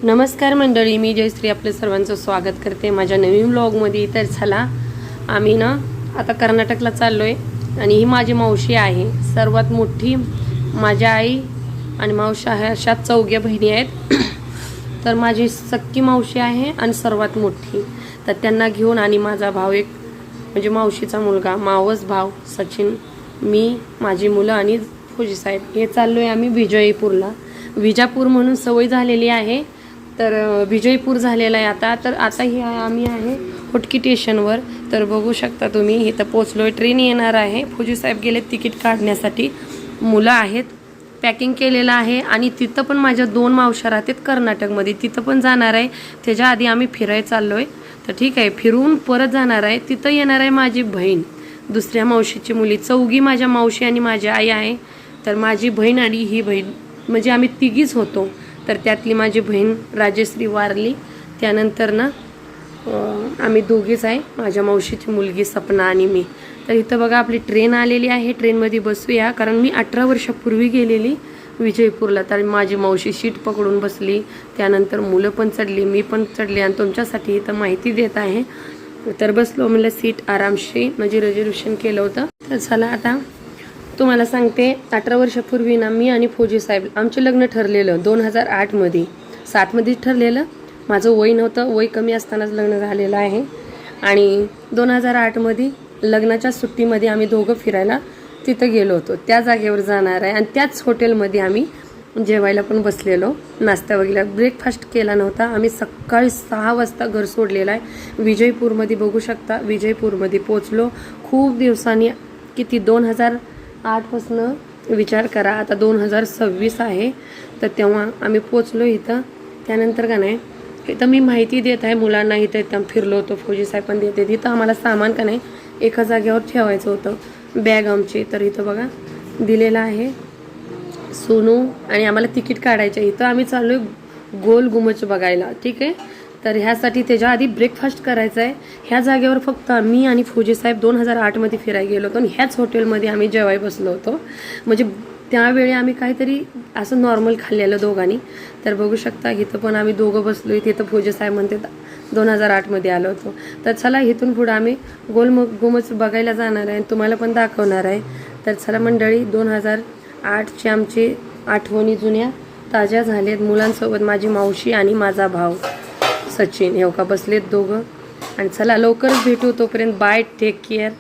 नमस्कार मंडळी, मी जयश्री आपलं सर्वांचं स्वागत करते माझ्या नवीन व्लॉगमध्ये। तर चला आम्ही ना आता कर्नाटकला चाललो आहे आणि ही माझी मावशी आहे, सर्वात मोठी। माझ्या आई आणि मावशी आहे अशा चौघ्या बहिणी आहेत। तर माझी सक्की मावशी आहे आणि सर्वात मोठी, तर त्यांना घेऊन आणि माझा भाऊ एक म्हणजे मावशीचा मुलगा मावस भाव सचिन, मी, माझी मुलं आणि फौजी साहेब हे चाललो आहे आम्ही विजयपूरला। विजापूर म्हणून सवय झालेली आहे, तर विजयपूर झालेला आहे आता। तर आता ही आम्ही आहे होटकी स्टेशनवर। तर बघू शकता तुम्ही इथं पोचलोय, ट्रेन येणार आहे। फौजी साहेब गेले तिकीट काढण्यासाठी, मुलं आहेत, पॅकिंग केलेलं आहे। आणि तिथं पण माझ्या 2 मावशा राहतात कर्नाटकमध्ये, तिथं पण जाणार आहे। त्याच्या आधी आम्ही फिरायला चाललोय, तर ठीक आहे, फिरून परत जाणार आहे। तिथं येणार आहे माझी बहीण, दुसऱ्या मावशीची मुली, चौघी माझ्या मावशी आणि माझी आई आहे। तर माझी बहीण आणि ही बहीण म्हणजे आम्ही तिघीच होतो। तर त्यातली माझी बहीण राजश्री वारली, त्यानंतर ना आम्ही दोघीच आहे, माझ्या मावशीची मुलगी सपना आणि मी। तर इथं बघा आपली ट्रेन आलेली आहे, ट्रेनमध्ये बसूया, कारण मी 18 वर्षापूर्वी गेलेली विजयपूरला। तर माझी मावशी सीट पकडून बसली, त्यानंतर मुलं पण चढली, मी पण चढली आणि तुमच्यासाठी इथं माहिती देत आहे। तर बसलो, म्हणलं सीट आरामशी, म्हणजे रिझर्वेशन केलं होतं। तर चला आता तुम्हाला सांगते, 18 वर्षापूर्वी ना मी आणि फौजी साहेब आमचं लग्न ठरलेलं 2008 मध्ये, 7 मध्ये ठरलेलं। माझं वय नव्हतं, वय कमी असतानाच लग्न झालेलं आहे। आणि 2008 मध्ये लग्नाच्या सुट्टीमध्ये आम्ही दोघं फिरायला तिथं गेलो होतो, त्या जागेवर जाणार आहे। आणि त्याच हॉटेलमध्ये आम्ही जेवायला पण बसलेलो, नाश्ता वगैरे, ब्रेकफास्ट केला नव्हता। आम्ही सकाळी 6 वाजता घर सोडलेलं आहे। विजयपूरमध्ये बघू शकता, विजयपूरमध्ये पोचलो खूप दिवसांनी, किती 2008 पासून विचार करा, आता 2026 आहे। तर तेव्हा आम्ही पोचलो इथं। त्यानंतर का नाही इथं मी माहिती देत आहे मुलांना, इथं फिरलो होतो, फौजी साहेब पण देते। तिथं आम्हाला सामान का नाही एका जागेवर ठेवायचं होतं, बॅग आमची। तर इथं बघा दिलेलं आहे सोनू, आणि आम्हाला तिकीट काढायचं। इथं आम्ही चाललोय गोल गुमच बघायला, ठीक आहे। तर ह्यासाठी त्याच्या आधी ब्रेकफास्ट करायचा आहे। ह्या जागेवर फक्त मी आणि फौजी साहेब 2008 मध्ये फिरायला गेलो होतो आणि ह्याच हॉटेलमध्ये आम्ही जेवायला बसलो होतो। म्हणजे त्यावेळी आम्ही काहीतरी असं नॉर्मल खाल्लेलं दोघांनी। तर बघू शकता इथं पण आम्ही दोघं बसलोय, तिथं फौजी साहेब म्हणते 2008 मध्ये आलो होतो। तर चला इथून पुढे आम्ही गोल गुमच बघायला जाणार आहे, तुम्हाला पण दाखवणार आहे। तर चला मंडळी, 2008ची आमची आठवणी जुन्या ताज्या झाल्यात। मुलांसोबत माझी मावशी आणि माझा भाऊ सचिन हे का बसलेत दोघं। आणि चला लवकरच भेटू, तोपर्यंत बाय, टेक केअर।